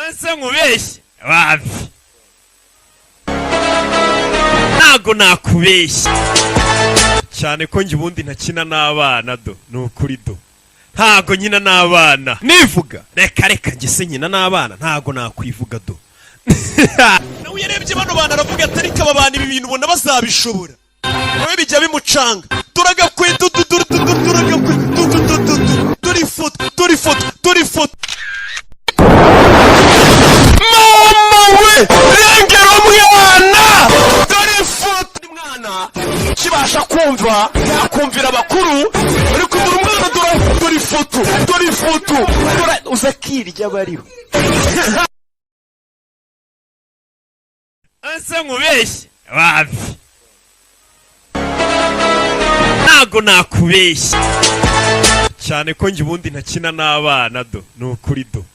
ese nkubeshye wapi ntago nakubeshye cyane ko njye ubundi ntakina n'abana do nukuri do ntago nyina n'abana nivuga reka njye se nyina n'abana ntago nakwivuga do nawe yarebye bano bana aravuga ati ariko aba bana ibi bintu ubona bazabishobora nawe bijya bimucanga turagakwe turi foto mama we rengera umwana turi foto umwana kibasha kumva yakumvira abakuru uri kumva umwana turi foto uzakirya bariho ese nkubeshye wapi ntago nakubeshye cyane ko njye ubundi ntakina n'abana do nukuri do